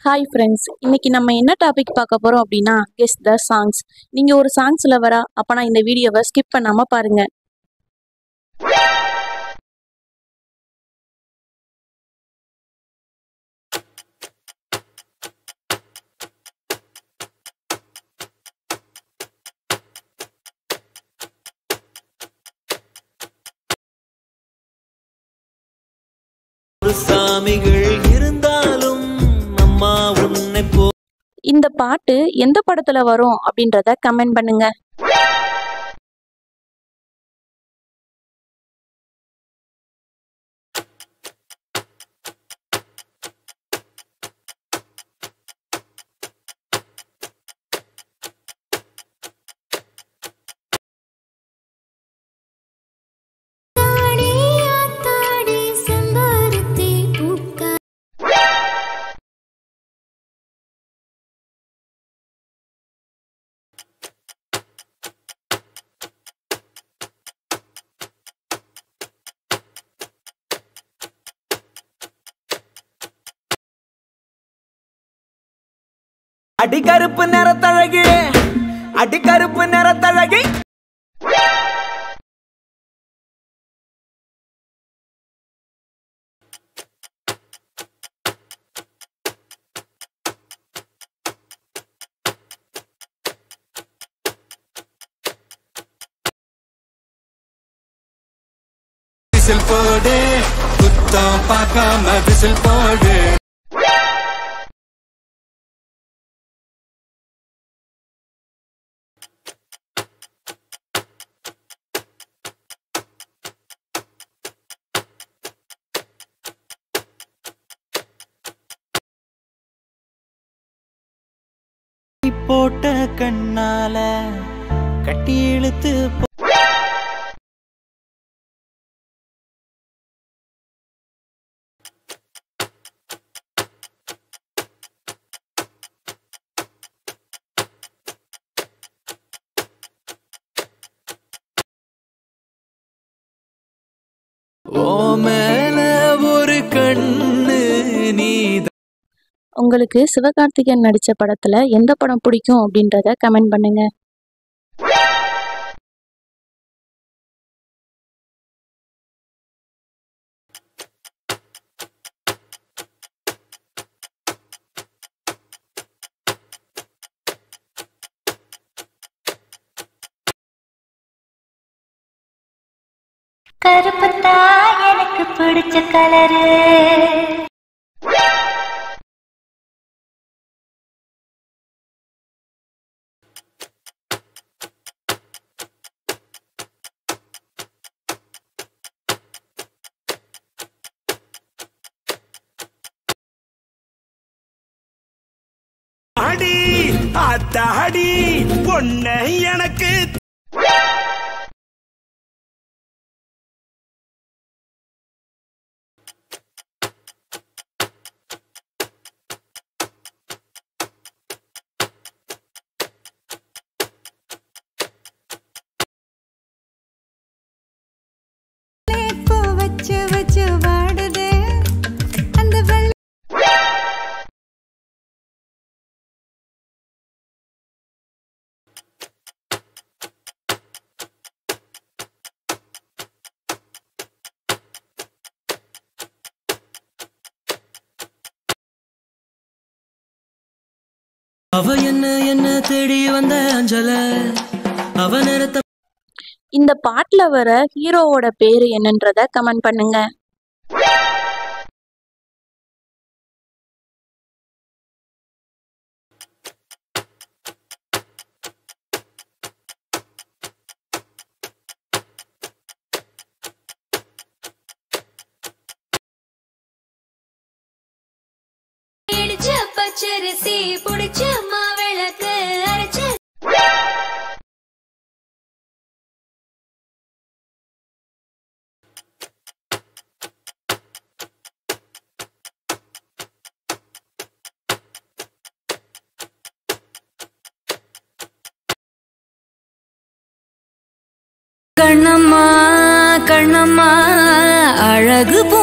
Hi friends, இன்னைக்கு நம்ம என்ன டாபிக் பார்க்க போறோம் அப்படின்னா கெஸ் த சாங்ஸ். நீங்க ஒரு சாங்ஸ் லவரா? அப்பனா இந்த வீடியோவை ஸ்கிப் பண்ணாம பாருங்க. இந்த பாட்டு எந்த படத்துல வரும் அப்படின்றத கமெண்ட் பண்ணுங்க. அடிகருப்பு நிறத்தழகி, அடிகருப்பு நிறத்தழகி. விசில் போடு, குத்தம் பார்க்காம விசில் போடு. போட்ட கண்ணால கட்டி இழுத்து ஓ மேல ஒரு கண்ணு நீ. உங்களுக்கு சிவகார்த்திகேயன் நடிச்ச படத்துல எந்த படம் பிடிக்கும் அப்படின்றத கமெண்ட் பண்ணுங்க. கருப்புத்தா எனக்கு பிடிச்ச கலரு. அடி அத்தாடி பொண்ணு எனக்கு. வச்சு வச்சு வாடுதே அந்த வெள்ள. அவ என்ன தேடி வந்த அஞ்சல அவ நேரத்தை. இந்த பாட்டுல வர ஹீரோவோட பேரு என்னன்றத கமெண்ட் பண்ணுங்க. பச்சரிசி புடிச்ச மாவிளக்கு அரைச்ச. கண்ணம்மா கண்ணம்மா அழகு போ.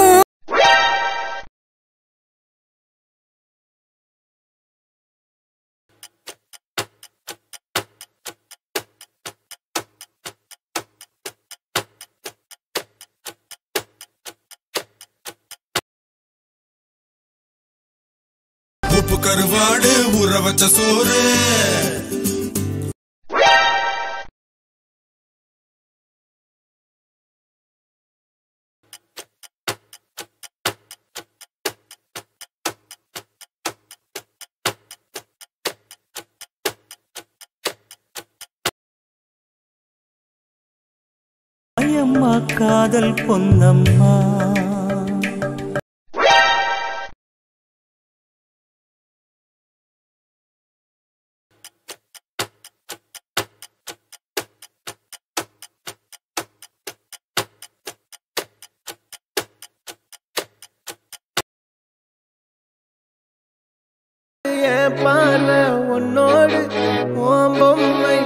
உப்பு கருவாடு ஊற வச்ச சோறு. அம்மா காதல் பொன்னம்மா உன்னோடு பொம்மை.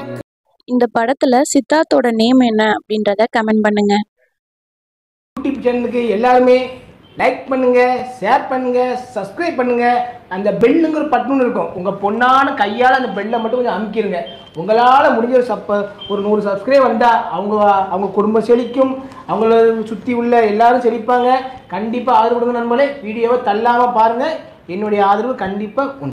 இந்த படத்துல சித்தார்த்தோட நேம் என்ன அப்படின்றத கமெண்ட் பண்ணுங்க. யூடியூப் சேனலுக்கு எல்லாருமே லைக் பண்ணுங்க, ஷேர் பண்ணுங்க, சப்ஸ்கிரைப் பண்ணுங்க. அந்த பெல்லுங்கிற பட்டன் இருக்கும், உங்க பொண்ணான கையால் அந்த பெல்லை மட்டும் கொஞ்சம் அமுக்கிடுங்க. உங்களால் முடிஞ்ச ஒரு 100 சப்ஸ்கிரைப் வந்தால் அவங்க குடும்பம் செழிக்கும், அவங்கள சுற்றி உள்ள எல்லாரும் செழிப்பாங்க. கண்டிப்பாக ஆதரவு கொடுங்க நண்பர்களே. வீடியோவை தள்ளாமல் பாருங்கள். என்னுடைய ஆதரவு கண்டிப்பாக உண்டு.